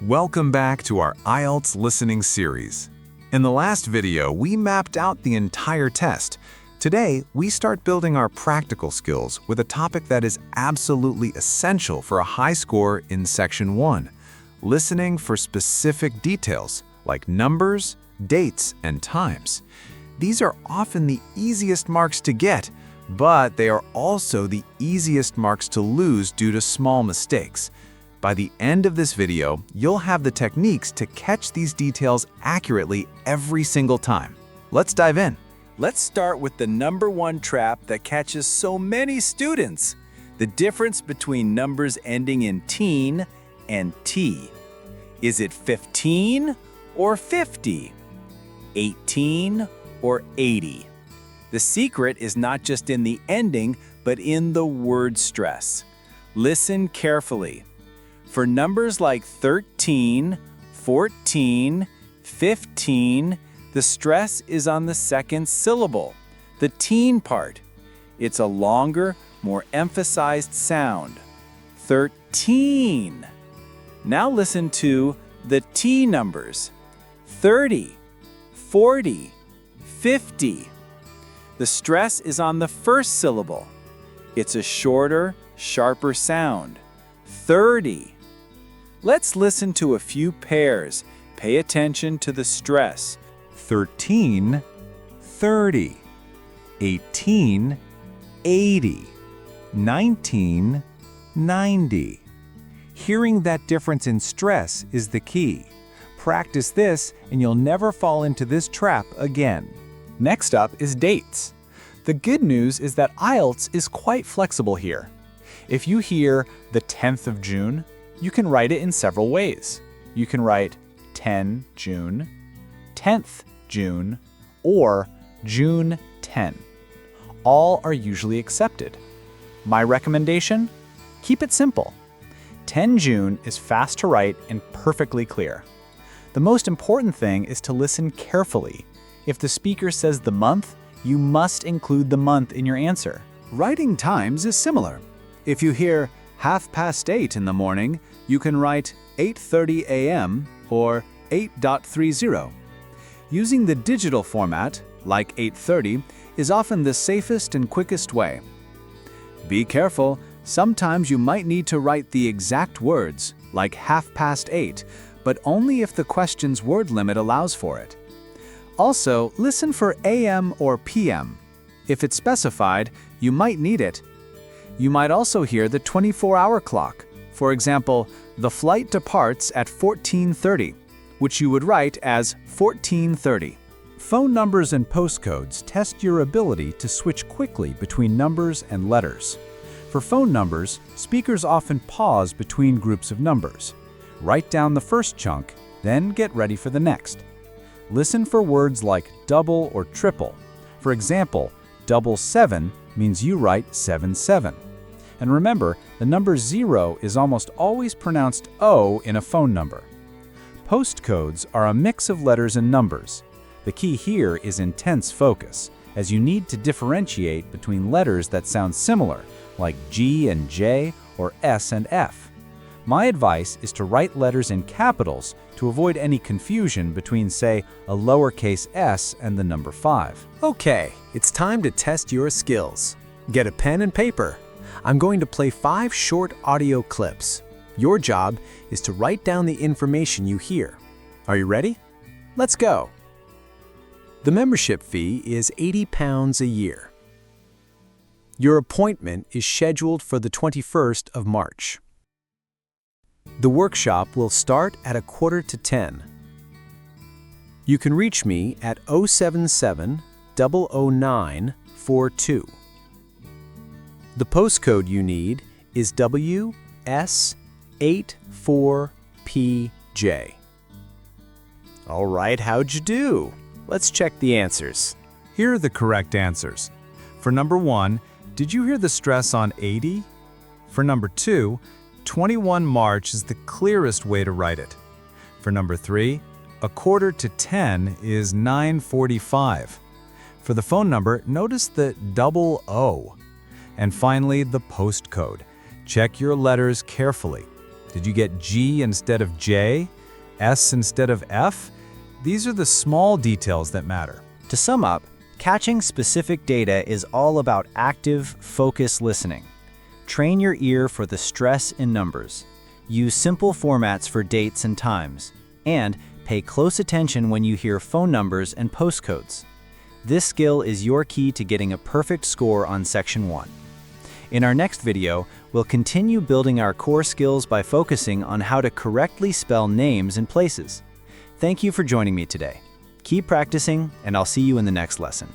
Welcome back to our IELTS Listening series. In the last video, we mapped out the entire test. Today, we start building our practical skills with a topic that is absolutely essential for a high score in Section 1, listening for specific details like numbers, dates, and times. These are often the easiest marks to get, but they are also the easiest marks to lose due to small mistakes. By the end of this video, you'll have the techniques to catch these details accurately every single time. Let's dive in. Let's start with the number one trap that catches so many students: the difference between numbers ending in teen and T. Is it 15 or 50? 18 or 80? The secret is not just in the ending, but in the word stress. Listen carefully. For numbers like 13, 14, 15, the stress is on the second syllable, the teen part. It's a longer, more emphasized sound. 13. Now listen to the T numbers. 30, 40, 50. The stress is on the first syllable. It's a shorter, sharper sound. 30. Let's listen to a few pairs. Pay attention to the stress. 13, 30, 18, 80, 19, 90. Hearing that difference in stress is the key. Practice this and you'll never fall into this trap again. Next up is dates. The good news is that IELTS is quite flexible here. If you hear the 10th of June, you can write it in several ways. You can write 10 June, 10th June, or June 10. All are usually accepted. My recommendation? Keep it simple. 10 June is fast to write and perfectly clear. The most important thing is to listen carefully. If the speaker says the month, you must include the month in your answer. Writing times is similar. If you hear 8:30 in the morning, you can write 8:30 a.m. or 8.30. Using the digital format, like 8:30, is often the safest and quickest way. Be careful, sometimes you might need to write the exact words, like 8:30, but only if the question's word limit allows for it. Also, listen for AM or PM. If it's specified, you might need it. You might also hear the 24-hour clock. For example, the flight departs at 14:30, which you would write as 14:30. Phone numbers and postcodes test your ability to switch quickly between numbers and letters. For phone numbers, speakers often pause between groups of numbers. Write down the first chunk, then get ready for the next. Listen for words like double or triple. For example, 77 means you write 77. And remember, the number 0 is almost always pronounced O in a phone number. Postcodes are a mix of letters and numbers. The key here is intense focus, as you need to differentiate between letters that sound similar, like G and J or S and F. My advice is to write letters in capitals to avoid any confusion between, say, a lowercase s and the number 5. Okay, it's time to test your skills. Get a pen and paper. I'm going to play 5 short audio clips. Your job is to write down the information you hear. Are you ready? Let's go. The membership fee is £80 a year. Your appointment is scheduled for the 21st of March. The workshop will start at 9:45. You can reach me at 077 009 42. The postcode you need is WS84PJ. All right, how'd you do? Let's check the answers. Here are the correct answers. For number 1, did you hear the stress on 80? For number 2, 21 March is the clearest way to write it. For number 3, 9:45 is 9:45. For the phone number, notice the double O. And finally, the postcode. Check your letters carefully. Did you get G instead of J? S instead of F? These are the small details that matter. To sum up, catching specific data is all about active, focused listening. Train your ear for the stress in numbers. Use simple formats for dates and times. And pay close attention when you hear phone numbers and postcodes. This skill is your key to getting a perfect score on Section 1. In our next video, we'll continue building our core skills by focusing on how to correctly spell names and places. Thank you for joining me today. Keep practicing, and I'll see you in the next lesson.